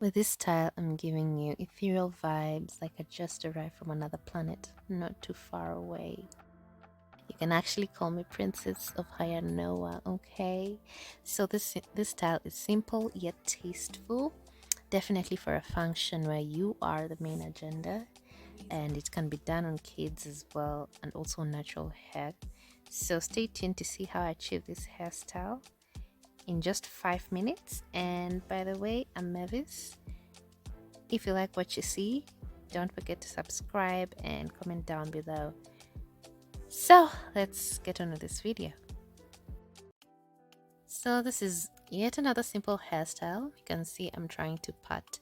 With this style, I'm giving you ethereal vibes like I just arrived from another planet, not too far away. You can actually call me Princess of Higher Noah, okay? So this style is simple yet tasteful, definitely for a function where you are the main agenda, and it can be done on kids as well and also natural hair. So stay tuned to see how I achieve this hairstyle in just 5 minutes. And by the way, I'm Mavis. If you like what you see, don't forget to subscribe and comment down below. So let's get on with this video. So this is yet another simple hairstyle. You can see I'm trying to part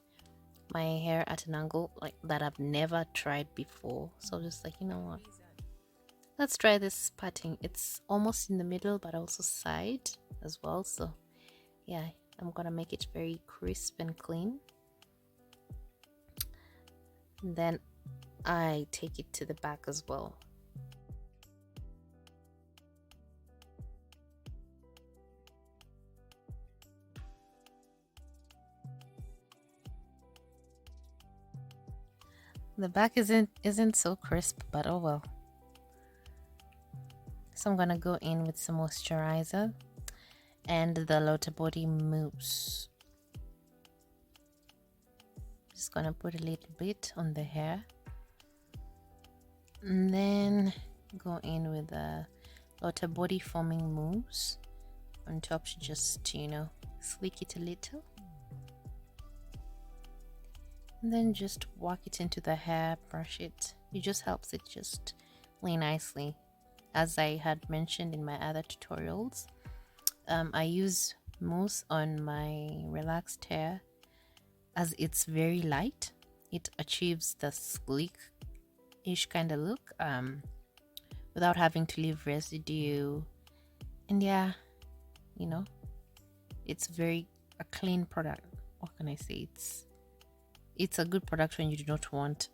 my hair at an angle like that I've never tried before. So just like, you know what, let's try this parting. It's almost in the middle but also side as well. So yeah, I'm gonna make it very crisp and clean. And then I take it to the back as well. The back isn't so crisp, but oh well. So I'm gonna go in with some moisturizer and the Lotta Body mousse. Just gonna put a little bit on the hair, and then go in with the Lotta Body foaming mousse on top to just, you know, slick it a little, and then just work it into the hair, brush it. It just helps it just lay nicely. As I had mentioned in my other tutorials, I use mousse on my relaxed hair as it's very light. It achieves the sleek-ish kind of look without having to leave residue. And yeah, you know, it's very a clean product. What can I say? It's a good product when you do not want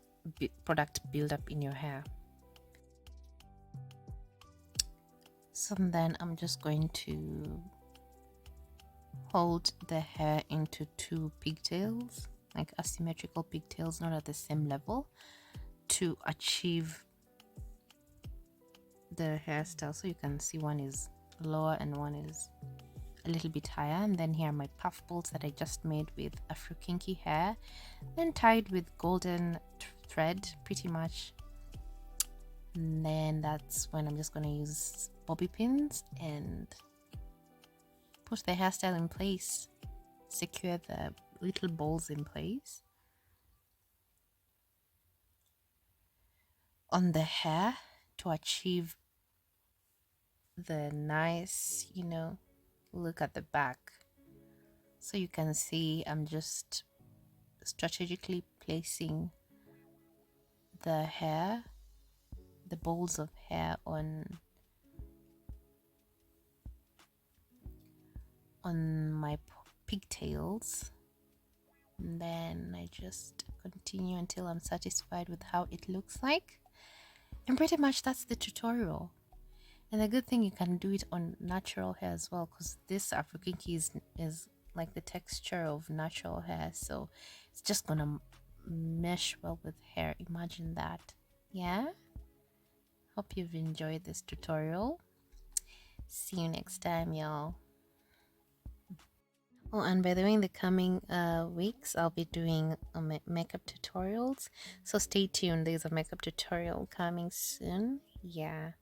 product buildup in your hair. So then I'm just going to hold the hair into 2 pigtails, like asymmetrical pigtails, not at the same level, to achieve the hairstyle. So you can see one is lower and one is a little bit higher. And then here are my puff balls that I just made with Afro kinky hair, then tied with golden thread pretty much. And then that's when I'm just going to use bobby pins and put the hairstyle in place, secure the little balls in place on the hair to achieve the nice, you know, look at the back. So you can see I'm just strategically placing the hair, the balls of hair on my pigtails, and then I just continue until I'm satisfied with how it looks like. And pretty much that's the tutorial. And the good thing, you can do it on natural hair as well, because this Afro kinky is like the texture of natural hair, so it's just gonna mesh well with hair. Imagine that. Yeah, hope you've enjoyed this tutorial. See you next time, y'all. Oh, and by the way, in the coming weeks, I'll be doing makeup tutorials. So stay tuned. There's a makeup tutorial coming soon. Yeah.